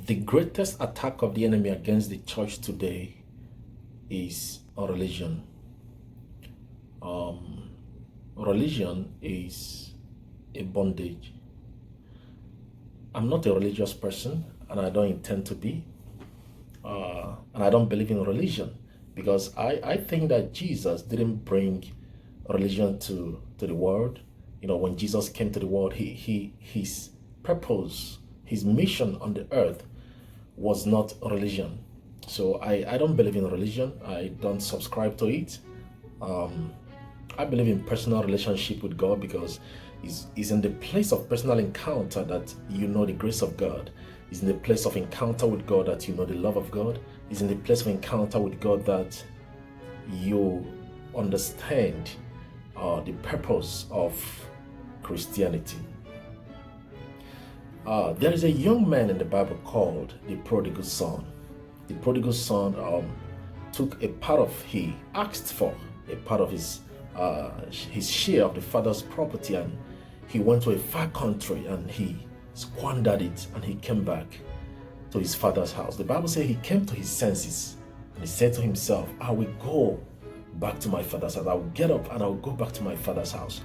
The greatest attack of the enemy against the church today is a religion. Religion is a bondage. I'm not a religious person, and I don't intend to be. And I don't believe in religion because I think that Jesus didn't bring religion to the world. When Jesus came to the world, his purpose, his mission on the earth was not religion. So I don't believe in religion. I don't subscribe to it. I believe in personal relationship with God because it's in the place of personal encounter that you know the grace of God. It's in the place of encounter with God that you know the love of God. It's in the place of encounter with God that you understand the purpose of Christianity. There is a young man in the Bible called the prodigal son. The prodigal son took a part of, he asked for a part of his share of the father's property, and he went to a far country and he squandered it, and he came back to his father's house. The Bible says he came to his senses and he said to himself, I will go back to my father's house. I will get up and I will go back to my father's house,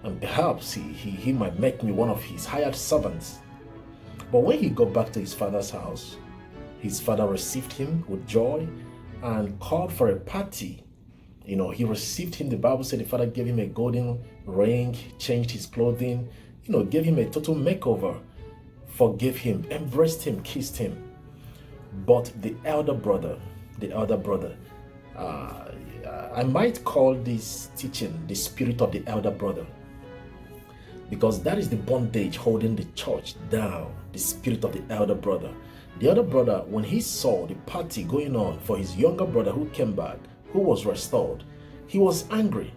and perhaps he might make me one of his hired servants. But when he got back to his father's house, his father received him with joy and called for a party. He received him. The Bible said the father gave him a golden ring, changed his clothing, gave him a total makeover, forgave him, embraced him, kissed him. But the elder brother, I might call this teaching the spirit of the elder brother, because that is the bondage holding the church down, the spirit of the elder brother. The elder brother, when he saw the party going on for his younger brother who came back, who was restored, he was angry.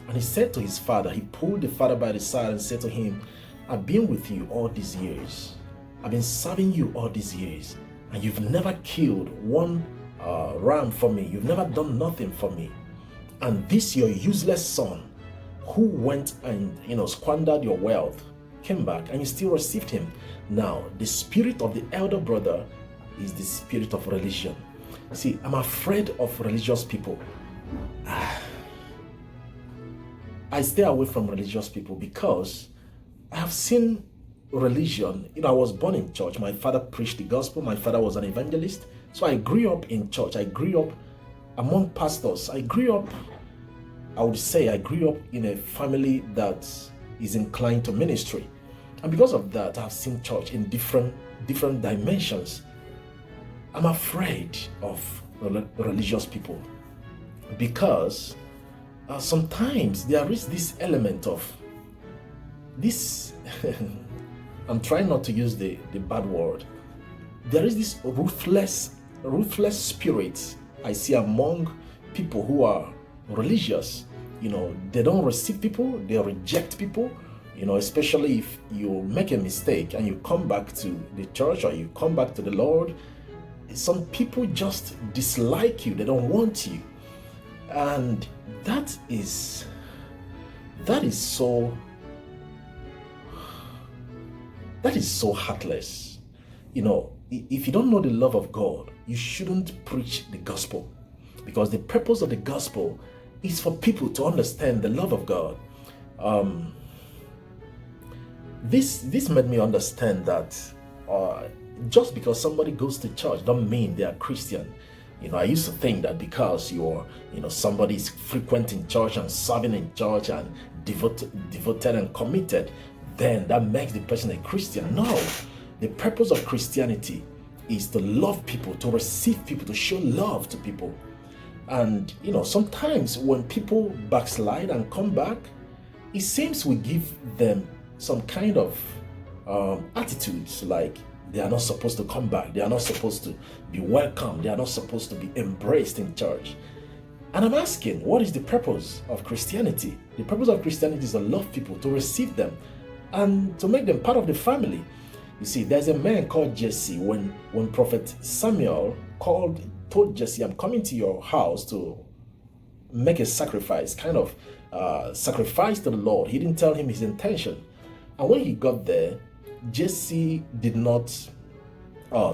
And he said to his father, he pulled the father by the side and said to him, I've been with you all these years. I've been serving you all these years, and you've never killed one ram for me. You've never done nothing for me. And this your useless son, who went and squandered your wealth, came back and you still received him. Now, the spirit of the elder brother is the spirit of religion. See, I'm afraid of religious people. I stay away from religious people because I have seen religion. I was born in church. My father preached the gospel. My father was an evangelist. So I grew up in church. I grew up among pastors. I grew up in a family that is inclined to ministry. And because of that, I've seen church in different dimensions. I'm afraid of religious people because sometimes there is this element of this, I'm trying not to use the bad word. There is this ruthless spirit I see among people who are religious. They don't receive people, they reject people. Especially if you make a mistake and you come back to the church or you come back to the Lord, some people just dislike you. They don't want you. And that is so heartless. If you don't know the love of God, you shouldn't preach the gospel, because the purpose of the gospel is for people to understand the love of God. This made me understand that just because somebody goes to church don't mean they are Christian. I used to think that because somebody is frequenting church and serving in church and devoted and committed, then that makes the person a Christian. No, the purpose of Christianity is to love people, to receive people, to show love to people. And sometimes when people backslide and come back, it seems we give them some kind of attitudes like they are not supposed to come back, they are not supposed to be welcome, they are not supposed to be embraced in church. And I'm asking, what is the purpose of Christianity? The purpose of Christianity is to love people, to receive them, and to make them part of the family. You see, there's a man called Jesse. When Prophet Samuel told Jesse, I'm coming to your house to make a sacrifice, sacrifice to the Lord. He didn't tell him his intention. And when he got there, Jesse did not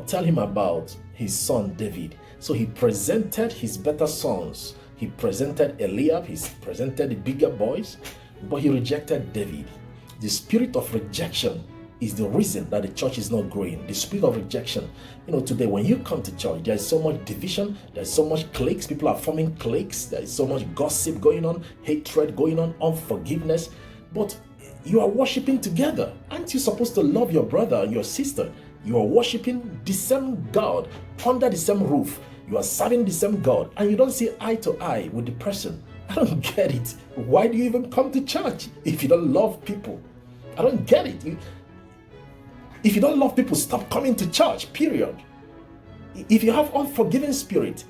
tell him about his son David. So he presented his better sons. He presented Eliab, he presented the bigger boys, but he rejected David. The spirit of rejection is the reason that the church is not growing. The spirit of rejection. Today when you come to church, there is so much division, there's so much cliques, people are forming cliques, there is so much gossip going on, hatred going on, unforgiveness. But you are worshiping together. Aren't you supposed to love your brother and your sister? You are worshiping the same God under the same roof. You are serving the same God, and you don't see eye to eye with the person. I don't get it. Why do you even come to church if you don't love people? I don't get it. If you don't love people, stop coming to church, period. If you have unforgiving spirit,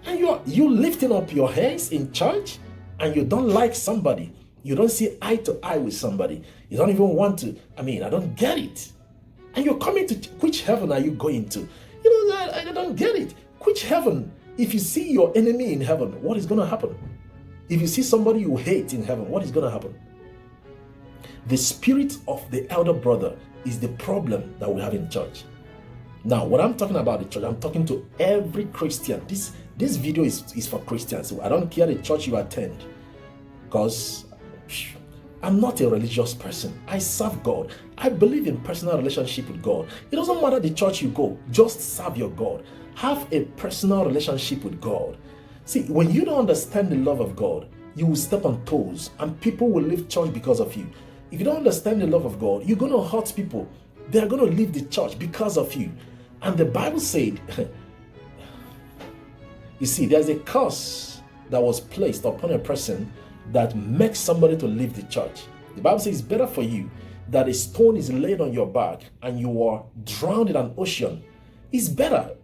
and you lifting up your hands in church, and you don't like somebody, you don't see eye to eye with somebody, you don't even want to, I don't get it. And you're coming to, which heaven are you going to? I don't get it. Which heaven? If you see your enemy in heaven, what is going to happen? If you see somebody you hate in heaven, what is going to happen? The spirit of the elder brother is the problem that we have in church. Now, when I'm talking about the church, I'm talking to every Christian. This video is for Christians. So I don't care the church you attend, because I'm not a religious person. I serve God. I believe in personal relationship with God. It doesn't matter the church you go, just serve your God. Have a personal relationship with God. See, when you don't understand the love of God, you will step on toes and people will leave church because of you. If you don't understand the love of God, you're going to hurt people. They are going to leave the church because of you. And the Bible said, you see, there's a curse that was placed upon a person that makes somebody to leave the church. The Bible says it's better for you that a stone is laid on your back and you are drowned in an ocean. It's better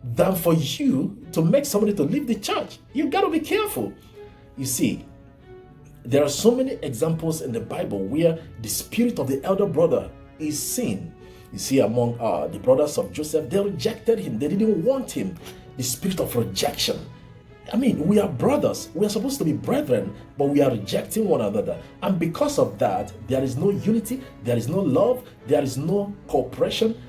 than for you to make somebody to leave the church. You got to be careful. You see, there are so many examples in the Bible where the spirit of the elder brother is seen. You see, among the brothers of Joseph, they rejected him. They didn't want him. The spirit of rejection. We are brothers. We are supposed to be brethren, but we are rejecting one another. And because of that, there is no unity, there is no love, there is no cooperation.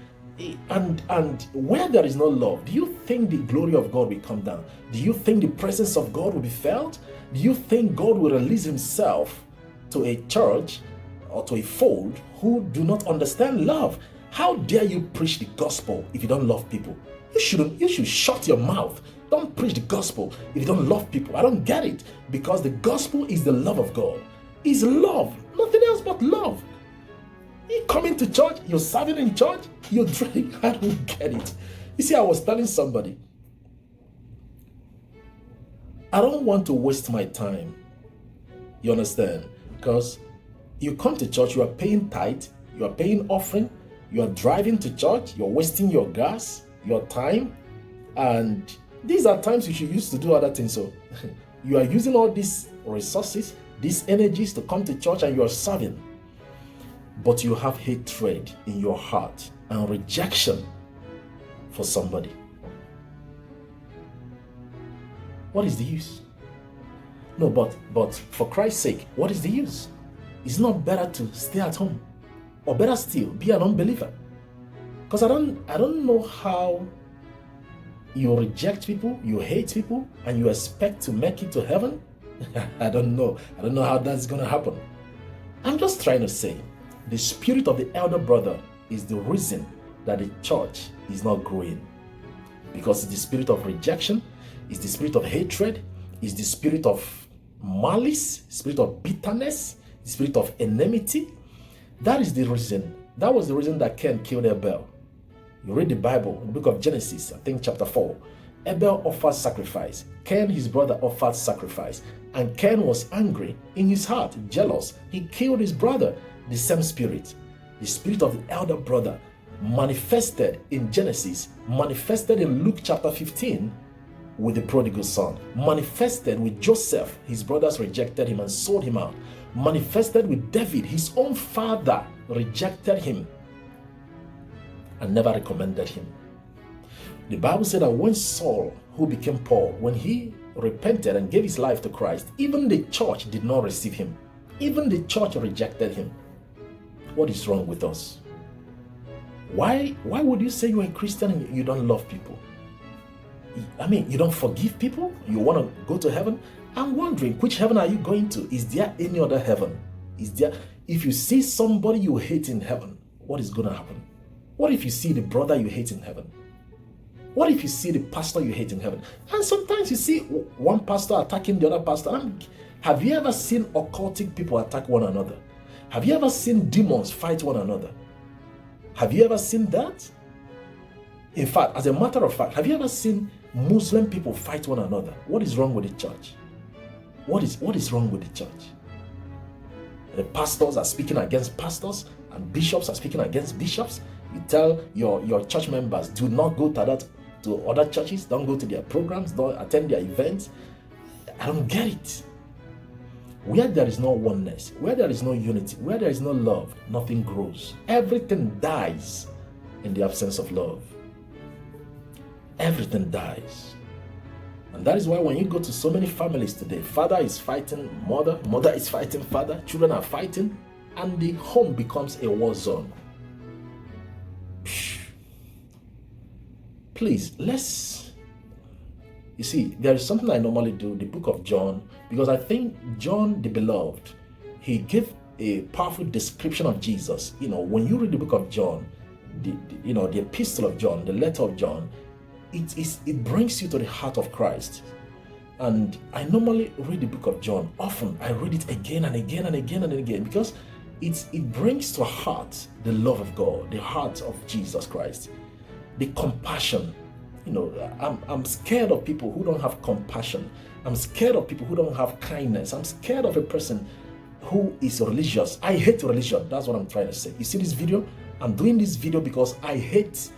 And where there is no love, do you think the glory of God will come down? Do you think the presence of God will be felt? Do you think God will release himself to a church or to a fold who do not understand love? How dare you preach the gospel if you don't love people? You should shut your mouth. Don't preach the gospel if you don't love people. I don't get it, because the gospel is the love of God. It's love, nothing else but love. You come into church, you're serving in church, you drink. I don't get it. You see, I was telling somebody, I don't want to waste my time. You understand? Because you come to church, you are paying tithe, you are paying offering, you are driving to church, you're wasting your gas, your time, and these are times you should use to do other things. So you are using all these resources, these energies to come to church, and you are serving. But you have hatred in your heart and rejection for somebody. What is the use? No, but for Christ's sake, what is the use? It's not better to stay at home, or better still, be an unbeliever. Because I don't know how you reject people, you hate people, and you expect to make it to heaven. I don't know how that's going to happen. I'm just trying to say, the spirit of the elder brother is the reason that the church is not growing. Because it's the spirit of rejection, it's the spirit of hatred, it's the spirit of malice, spirit of bitterness, the spirit of enmity. That is the reason. That was the reason that Cain killed Abel. You read the Bible, in the book of Genesis, I think chapter 4. Abel offered sacrifice. Cain, his brother, offered sacrifice. And Cain was angry in his heart, jealous. He killed his brother. The same spirit, the spirit of the elder brother, manifested in Genesis, manifested in Luke chapter 15 with the prodigal son, manifested with Joseph. His brothers rejected him and sold him out. Manifested with David. His own father rejected him and never recommended him. The Bible said that when Saul, who became Paul, when he repented and gave his life to Christ, even the church did not receive him. Even the church rejected him. What is wrong with us? Why would you say you're a Christian and you don't love people? I mean, you don't forgive people? You want to go to heaven? I'm wondering, which heaven are you going to? Is there any other heaven? If you see somebody you hate in heaven, what is going to happen? What if you see the brother you hate in heaven? What if you see the pastor you hate in heaven? And sometimes you see one pastor attacking the other pastor. Have you ever seen occultic people attack one another? Have you ever seen demons fight one another? Have you ever seen that? In fact, as a matter of fact, have you ever seen Muslim people fight one another? What is wrong with the church? What is wrong with the church? The pastors are speaking against pastors and bishops are speaking against bishops. You tell your church members, do not go to other churches, don't go to their programs, don't attend their events. I don't get it. Where there is no oneness, where there is no unity, where there is no love, nothing grows. Everything dies in the absence of love. Everything dies. And that is why when you go to so many families today, father is fighting mother, mother is fighting father, children are fighting, and the home becomes a war zone. Please, you see, there is something I normally do, the book of John, because I think John the Beloved, he gave a powerful description of Jesus. When you read the book of John, the epistle of John, the letter of John, it brings you to the heart of Christ. And I normally read the book of John. Often I read it again and again and again and again because it brings to heart the love of God, the heart of Jesus Christ, the compassion. I'm scared of people who don't have compassion. I'm scared of people who don't have kindness. I'm scared of a person who is religious. I hate religion. That's what I'm trying to say. You see this video? I'm doing this video because I hate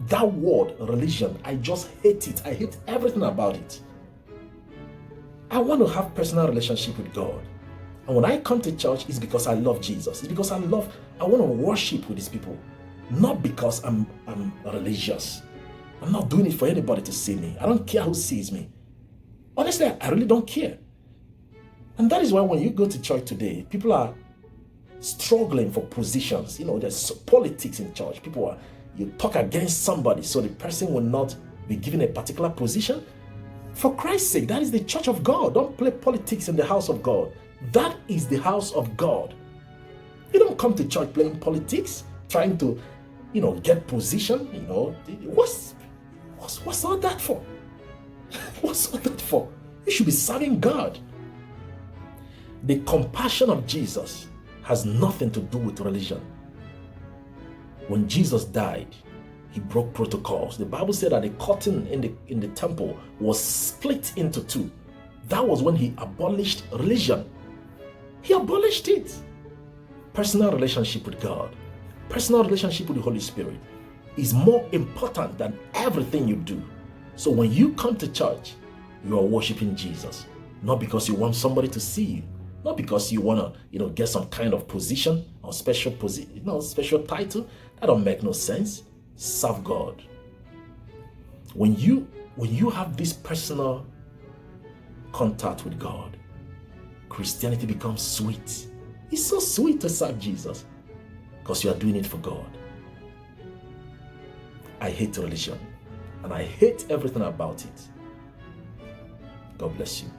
that word, religion. I just hate it. I hate everything about it. I want to have personal relationship with God. And when I come to church, it's because I love Jesus. It's because I want to worship with these people. Not because I'm religious. I'm not doing it for anybody to see me. I don't care who sees me. Honestly, I really don't care. And that is why when you go to church today, people are struggling for positions. There's politics in church. You talk against somebody so the person will not be given a particular position. For Christ's sake, that is the church of God. Don't play politics in the house of God. That is the house of God. You don't come to church playing politics, trying to, get position. What's all that for? What's all that for? You should be serving God. The compassion of Jesus has nothing to do with religion. When Jesus died, he broke protocols. The Bible said that the curtain in the temple was split into two. That was when he abolished religion. He abolished it. Personal relationship with God, personal relationship with the Holy Spirit is more important than everything you do. So when you come to church, you are worshiping Jesus, not because you want somebody to see you, not because you want to, get some kind of position or special title. That don't make no sense. Serve God. When you have this personal contact with God, Christianity becomes sweet. It's so sweet to serve Jesus because you are doing it for God. I hate religion and I hate everything about it. God bless you.